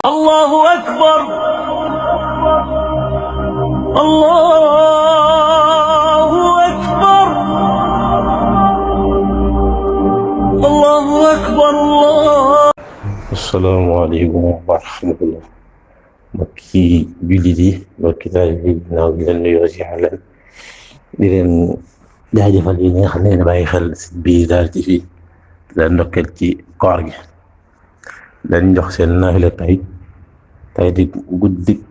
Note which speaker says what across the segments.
Speaker 1: الله أكبر الله أكبر الله أكبر الله.
Speaker 2: asalaamaaleykum wa rahmatullah mbokki jullit yi mbokki taalibe yi naaw bi leen nuyoo si leen di leen jaajëfal yi nga xam ne bàyyi xel si biir daal ci fii leen ndokkeel ci koor gi dañ jox seen naafila tey di guddik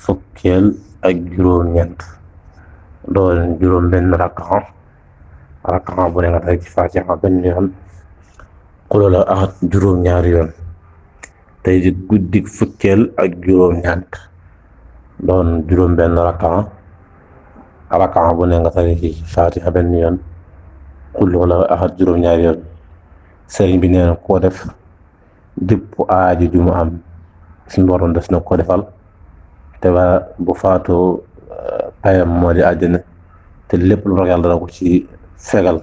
Speaker 2: fukkeel ak juróom-ñeent doon juróom benn rakka bu ne nga tey ci Faatiha benn yoon qul huwa ahad juróom-ñaari yoon tey di guddik fukkeel ak juróom-ñeent doon juróom benn rakka bu ne nga tey ci Faatiha benn yoon qul huwa ahad juróom-ñaari yoon sëriñ bi nee na koo def dépp aajo ju mu am suñu borom des na ko defal te ba bu faatoo payam moo di àjjana te lépp lu ragal dana ko ci fegal.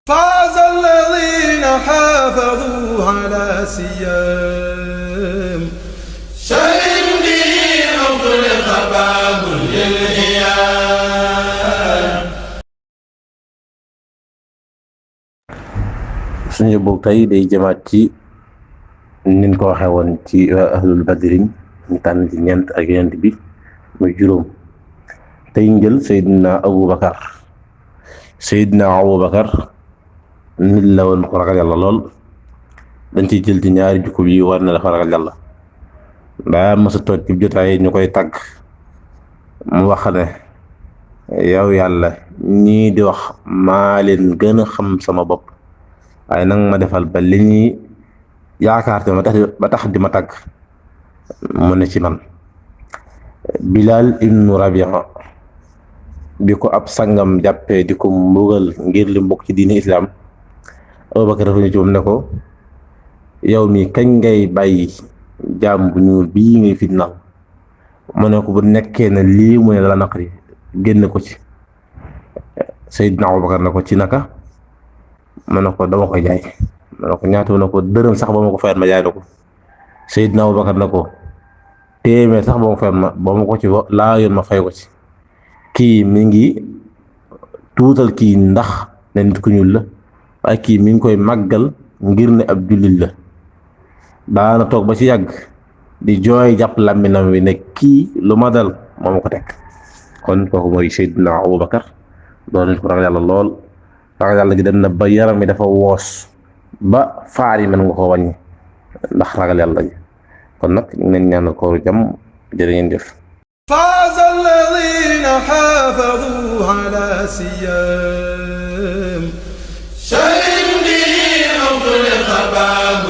Speaker 3: فاز الذين حافظوا على سيام شهر به أغلق باب للإيام.
Speaker 2: suñu boobu tey day jëmaat ci nin ko waxee woon ci ahlul badrin ñu tànn ci ñeent ak yonent bi muy juróom tey njël Seydina Abubakar nit la woon ko ragal yàlla lool dañ ciy jël ci ñaari jukko yi war na dafa ragal yàlla daa masa toog ci jotaay ñu koy tàgg mu wax ne yow yàlla ñii di wax maa leen gën a xam sama bopp waaye nag ma defal ba li ñuy yaakaar te ba tax di ma tàgg mu ne ci man. Bilal ibnu Rabia bi ko ab sangam jàppee di ko mbugal ngir li mbokk ci diine islam Abubakar dafa ñu ci moom ne ko yow mi kañ ngay bàyyi jaam bu ñuul bii ngay fitnaal mu ne ko bu nekkee ne lii mu ne la naqari génn ko ci. Seydina Abubakar ne ko ci naka ma ne ko dama koy jaay ma ne ko ñaata ma ne ko dërëm sax ba ma ko fayal ma jaay la ko. Seydina Abubakar ne ko téeméer sax ba ma fayal ba ma ko ci laa yoon ma fay ko ci. Kii mi ngi tuutal kii ndax ne nit ku ñuul la waaye kii mi ngi koy màggal ngir ne ab jullit la daana toog ba ci yàgg di jooy jàpp làmminam wi ne kii lu ma dal moo ma ko teg. kon kooku mooy Seydina Abubakar doon nit ko ragal yàlla lool ragal yàlla gi dem na ba yaram mi dafa woos ba faar yi mën nga ko wàññi ndax ragal yàlla gi kon nag ñu leen ñaanal kooru jàmm jërë ngeen jëf.
Speaker 3: فاز الذين حافظوا على سيام شهر به أغلق باب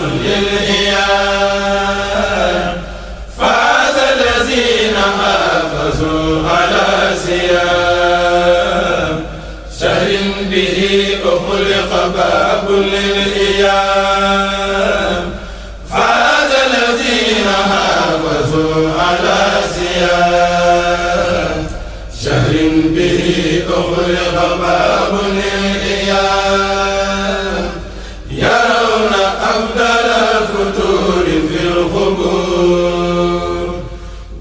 Speaker 3: للإيام. فاز الذين حافظوا على سيام شهر به أغلق باب للإيام. فاز الذين حافظوا على سيام شهر به أغلق باب للإيام. يرون أفضل الفتور في القبور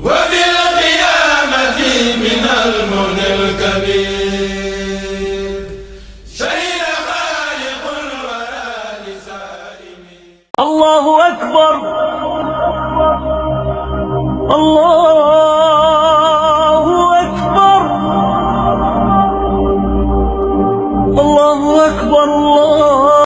Speaker 3: وفي القيامة من المنى الكبير شهد خالق الورى لسائمين.
Speaker 1: الله أكبر الله أكبر الله أكبر الله